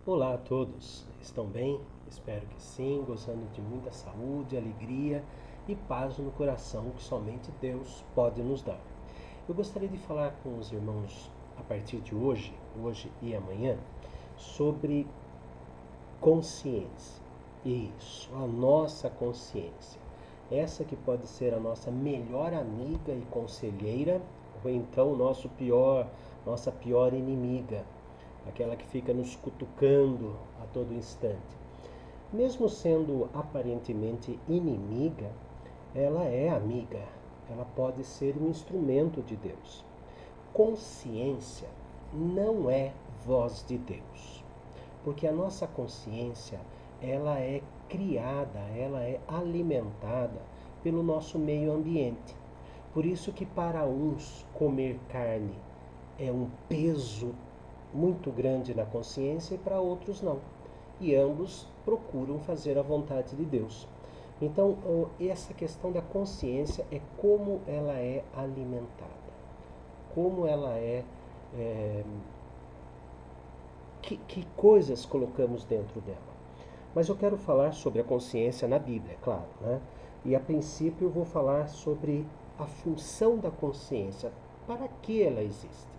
Olá a todos, estão bem? Espero que sim, gozando de muita saúde, alegria e paz no coração que somente Deus pode nos dar. Eu gostaria de falar com os irmãos a partir de hoje e amanhã, sobre consciência. Isso, a nossa consciência. Essa que pode ser a nossa melhor amiga e conselheira, ou então nossa pior inimiga, aquela que fica nos cutucando a todo instante. Mesmo sendo aparentemente inimiga, ela é amiga, ela pode ser um instrumento de Deus. Consciência não é voz de Deus, porque a nossa consciência, ela é criada, ela é alimentada pelo nosso meio ambiente. Por isso que para uns comer carne é um peso muito grande na consciência e para outros não. E ambos procuram fazer a vontade de Deus. Então, essa questão da consciência é como ela é alimentada, como ela é que coisas colocamos dentro dela. Mas eu quero falar sobre a consciência na Bíblia, é claro, né? E a princípio eu vou falar sobre a função da consciência, para que ela existe.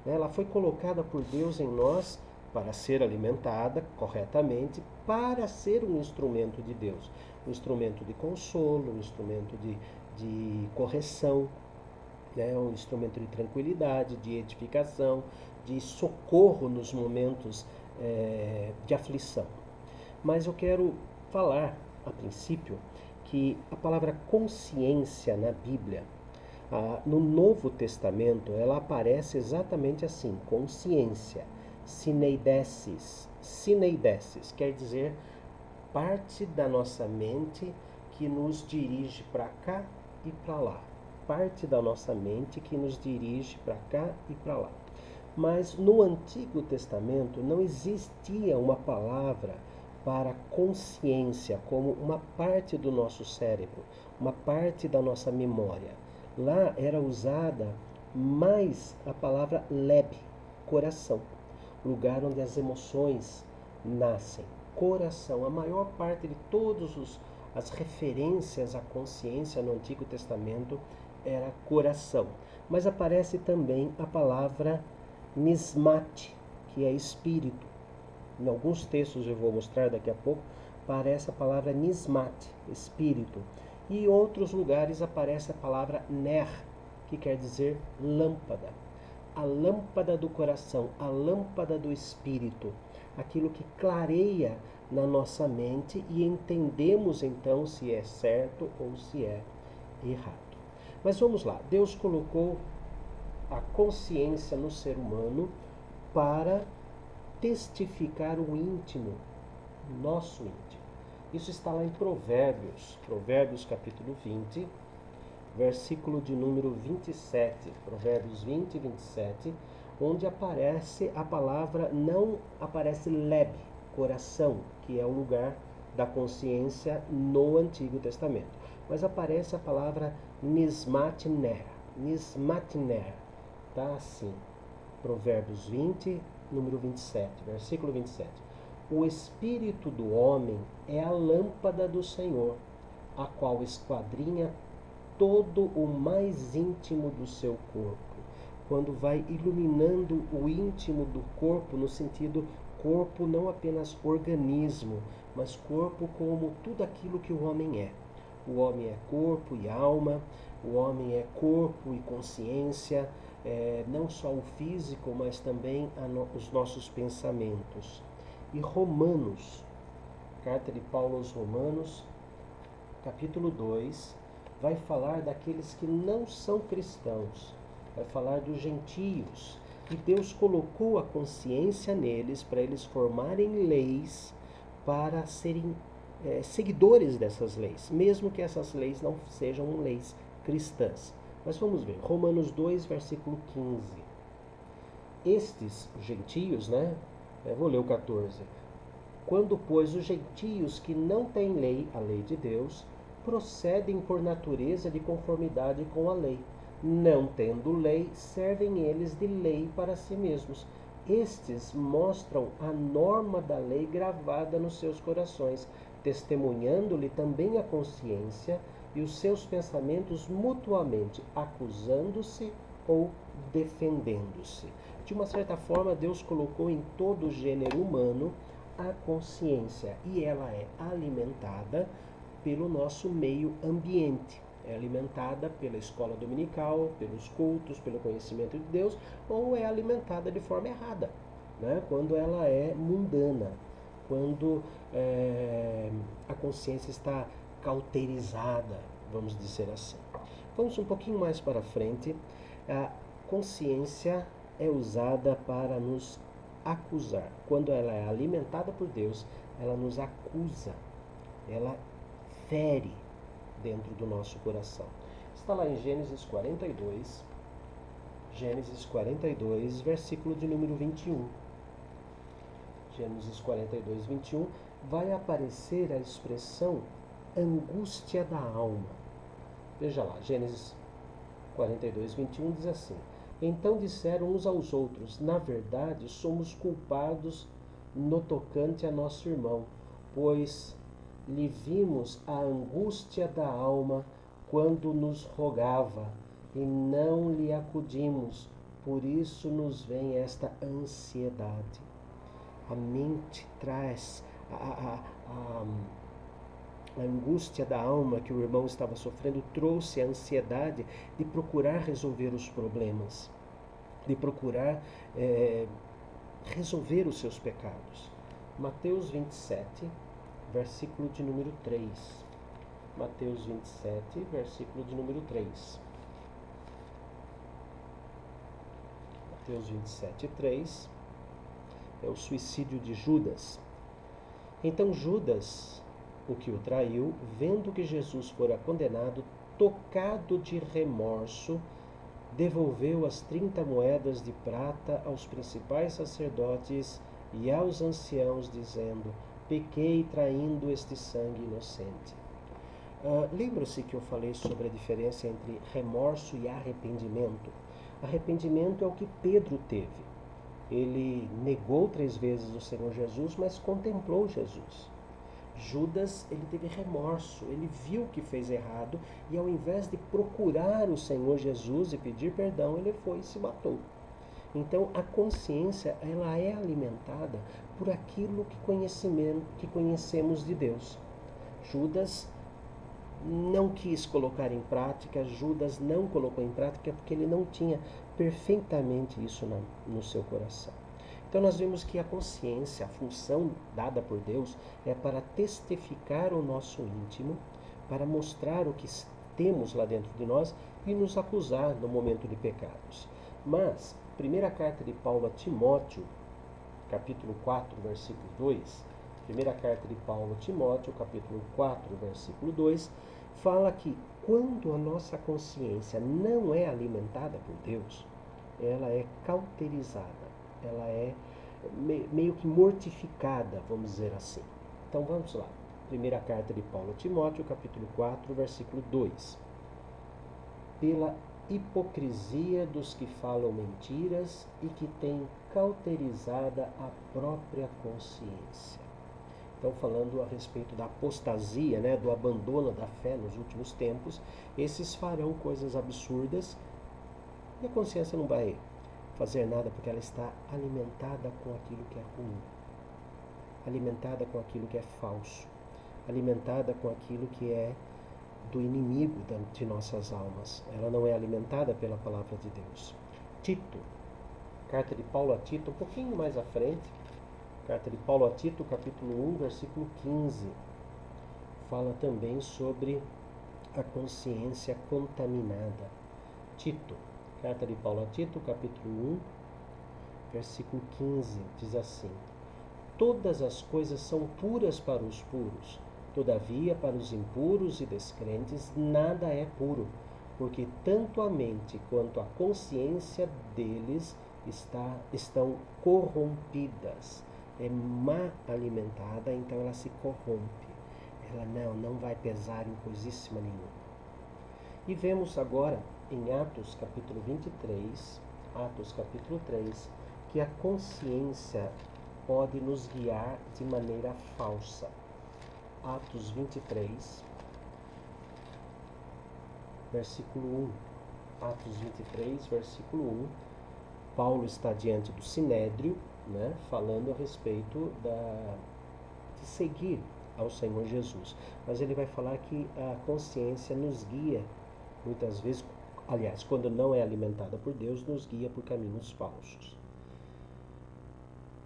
Ela foi colocada por Deus em nós para ser alimentada corretamente, para ser um instrumento de Deus. Um instrumento de consolo, um instrumento de correção, né? Um instrumento de tranquilidade, de edificação, de socorro nos momentos de aflição. Mas eu quero falar, a princípio, que a palavra consciência na Bíblia, no Novo Testamento, ela aparece exatamente assim, consciência, sineidesis. Sineidesis quer dizer parte da nossa mente que nos dirige para cá e para lá. Parte da nossa mente que nos dirige para cá e para lá. Mas no Antigo Testamento não existia uma palavra para consciência como uma parte do nosso cérebro, uma parte da nossa memória. Lá era usada mais a palavra leb, coração, lugar onde as emoções nascem. Coração, a maior parte de todas as referências à consciência no Antigo Testamento era coração. Mas aparece também a palavra nismat, que é espírito. Em alguns textos eu vou mostrar daqui a pouco, aparece a palavra nismat, espírito. E em outros lugares aparece a palavra ner, que quer dizer lâmpada. A lâmpada do coração, a lâmpada do espírito, aquilo que clareia na nossa mente e entendemos então se é certo ou se é errado. Mas vamos lá, Deus colocou a consciência no ser humano para testificar o íntimo, nosso íntimo. Isso está lá em Provérbios capítulo 20, versículo de número 27, Provérbios 20 e 27, onde aparece a palavra, não aparece leb, coração, que é o lugar da consciência no Antigo Testamento, mas aparece a palavra nismatner, nismatner, tá assim, Provérbios 20, número 27, versículo 27. O espírito do homem é a lâmpada do Senhor, a qual esquadrinha todo o mais íntimo do seu corpo. Quando vai iluminando o íntimo do corpo, no sentido corpo não apenas organismo, mas corpo como tudo aquilo que o homem é. O homem é corpo e alma, o homem é corpo e consciência, não só o físico, mas também os nossos pensamentos. E Romanos, carta de Paulo aos Romanos, capítulo 2, vai falar daqueles que não são cristãos, vai falar dos gentios. E Deus colocou a consciência neles para eles formarem leis para serem seguidores dessas leis, mesmo que essas leis não sejam leis cristãs. Mas vamos ver, Romanos 2, versículo 15. Estes gentios, né? Vou ler o 14. Quando, pois, os gentios que não têm lei, a lei de Deus, procedem por natureza de conformidade com a lei, não tendo lei, servem eles de lei para si mesmos, estes mostram a norma da lei gravada nos seus corações, testemunhando-lhe também a consciência e os seus pensamentos mutuamente, acusando-se ou defendendo-se. De uma certa forma, Deus colocou em todo o gênero humano a consciência, e ela é alimentada pelo nosso meio ambiente. É alimentada pela escola dominical, pelos cultos, pelo conhecimento de Deus, ou é alimentada de forma errada, né? Quando ela é mundana, quando a consciência está cauterizada, vamos dizer assim. Vamos um pouquinho mais para frente. A consciência é usada para nos acusar. Quando ela é alimentada por Deus, ela nos acusa, ela fere dentro do nosso coração. Está lá em Gênesis 42, versículo de número 21. Gênesis 42, 21, vai aparecer a expressão angústia da alma. Veja lá, Gênesis 42, 21 diz assim: Então disseram uns aos outros, na verdade somos culpados no tocante a nosso irmão, pois lhe vimos a angústia da alma quando nos rogava, e não lhe acudimos, por isso nos vem esta ansiedade. A mente traz a angústia da alma que o irmão estava sofrendo, trouxe a ansiedade de procurar resolver os problemas, de procurar resolver os seus pecados. Mateus 27, versículo de número 3. Mateus 27, versículo de número 3. Mateus 27, 3 é o suicídio de Judas. Então Judas, o que o traiu, vendo que Jesus fora condenado, tocado de remorso, devolveu as 30 moedas de prata aos principais sacerdotes e aos anciãos, dizendo: pequei traindo este sangue inocente. Lembra-se que eu falei sobre a diferença entre remorso e arrependimento? Arrependimento é o que Pedro teve. Ele negou 3 vezes o Senhor Jesus, mas contemplou Jesus. Judas, ele teve remorso, ele viu que fez errado e ao invés de procurar o Senhor Jesus e pedir perdão, ele foi e se matou. Então a consciência, ela é alimentada por aquilo que conhecemos de Deus. Judas não quis colocar em prática, Judas não colocou em prática porque ele não tinha perfeitamente isso no seu coração. Então nós vemos que a consciência, a função dada por Deus é para testificar o nosso íntimo, para mostrar o que temos lá dentro de nós e nos acusar no momento de pecados. Mas, primeira carta de Paulo a Timóteo, capítulo 4, versículo 2, primeira carta de Paulo a Timóteo, capítulo 4, versículo 2, fala que quando a nossa consciência não é alimentada por Deus, ela é cauterizada, ela é meio que mortificada, vamos dizer assim. Então vamos lá. Primeira carta de Paulo a Timóteo, capítulo 4, versículo 2. Pela hipocrisia dos que falam mentiras e que têm cauterizada a própria consciência. Então, falando a respeito da apostasia, né, do abandono da fé nos últimos tempos, esses farão coisas absurdas e a consciência não vai fazer nada porque ela está alimentada com aquilo que é ruim, alimentada com aquilo que é falso, alimentada com aquilo que é do inimigo de nossas almas. Ela não é alimentada pela palavra de Deus. Tito, carta de Paulo a Tito, um pouquinho mais à frente, carta de Paulo a Tito, capítulo 1, versículo 15, fala também sobre a consciência contaminada. Tito, carta de Paulo a Tito, capítulo 1, versículo 15, diz assim: todas as coisas são puras para os puros, todavia para os impuros e descrentes nada é puro, porque tanto a mente quanto a consciência deles estão corrompidas. É má alimentada, então ela se corrompe. Ela não vai pesar em coisíssima nenhuma. E vemos agora em Atos capítulo 23, Atos capítulo 3, que a consciência pode nos guiar de maneira falsa. Atos 23, versículo 1. Atos 23, versículo 1. Paulo está diante do Sinédrio, né, falando a respeito de seguir ao Senhor Jesus. Mas ele vai falar que a consciência nos guia, muitas vezes, aliás, quando não é alimentada por Deus, nos guia por caminhos falsos.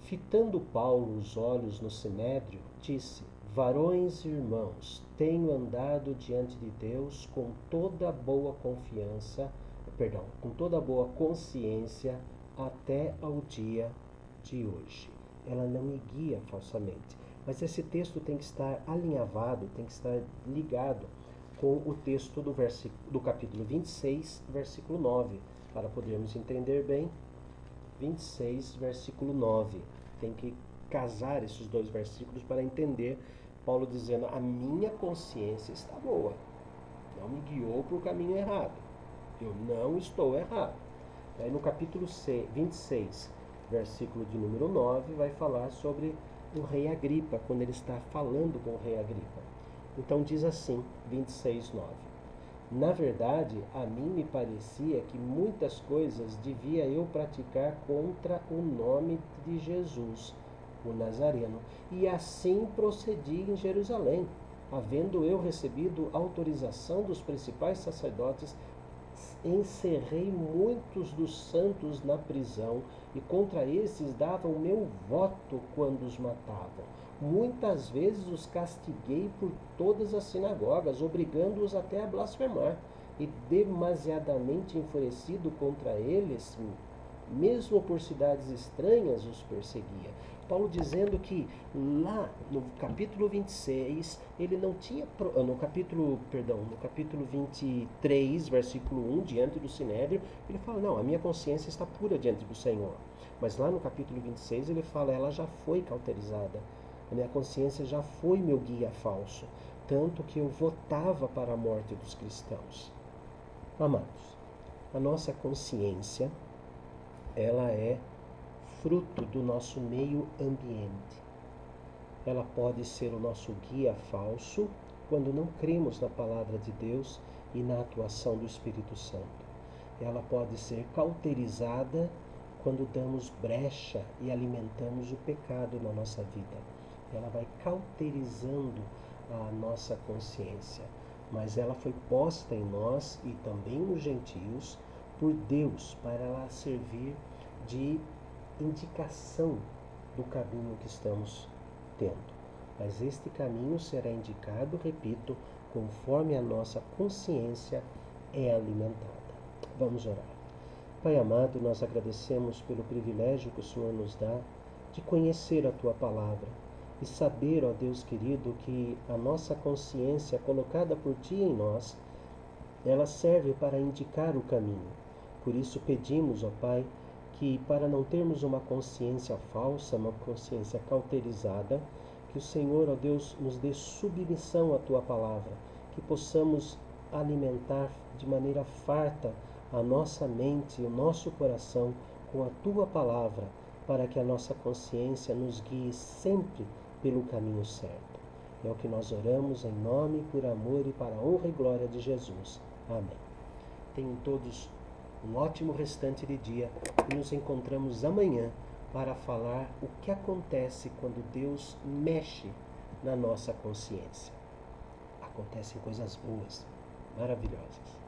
Fitando Paulo os olhos no Sinédrio, disse: varões e irmãos, tenho andado diante de Deus com toda boa consciência até ao dia de hoje. Ela não me guia falsamente. Mas esse texto tem que estar alinhavado, tem que estar ligado com o texto do capítulo 26, versículo 9, para podermos entender bem. 26, versículo 9. Tem que casar esses dois versículos para entender Paulo dizendo: a minha consciência está boa, não me guiou para o caminho errado, eu não estou errado. Aí no capítulo 26, versículo de número 9, vai falar sobre o rei Agripa, quando ele está falando com o rei Agripa. Então diz assim, 26, 9: na verdade, a mim me parecia que muitas coisas devia eu praticar contra o nome de Jesus, o Nazareno, e assim procedi em Jerusalém, havendo eu recebido autorização dos principais sacerdotes, encerrei muitos dos santos na prisão, e contra esses dava o meu voto quando os matavam. Muitas vezes os castiguei por todas as sinagogas, obrigando-os até a blasfemar, e demasiadamente enfurecido contra eles, mesmo por cidades estranhas, os perseguia. Paulo dizendo que lá no capítulo 26, ele não tinha, no capítulo 23, versículo 1, diante do Sinédrio, ele fala: não, a minha consciência está pura diante do Senhor. Mas lá no capítulo 26 ele fala: ela já foi cauterizada, a minha consciência já foi meu guia falso, tanto que eu votava para a morte dos cristãos. Amados, a nossa consciência, ela é fruto do nosso meio ambiente. Ela pode ser o nosso guia falso quando não cremos na palavra de Deus e na atuação do Espírito Santo. Ela pode ser cauterizada quando damos brecha e alimentamos o pecado na nossa vida. Ela vai cauterizando a nossa consciência, mas ela foi posta em nós e também nos gentios por Deus para ela servir de indicação do caminho que estamos tendo. Mas este caminho será indicado, repito, conforme a nossa consciência é alimentada. Vamos orar. Pai amado, nós agradecemos pelo privilégio que o Senhor nos dá de conhecer a Tua palavra e saber, ó Deus querido, que a nossa consciência colocada por Ti em nós, ela serve para indicar o caminho. Por isso pedimos, ó Pai, que para não termos uma consciência falsa, uma consciência cauterizada, que o Senhor, ó Deus, nos dê submissão à Tua palavra, que possamos alimentar de maneira farta a nossa mente e o nosso coração com a Tua palavra, para que a nossa consciência nos guie sempre pelo caminho certo. É o que nós oramos em nome, por amor e para a honra e glória de Jesus. Amém. Tenham todos um ótimo restante de dia e nos encontramos amanhã para falar o que acontece quando Deus mexe na nossa consciência. Acontecem coisas boas, maravilhosas.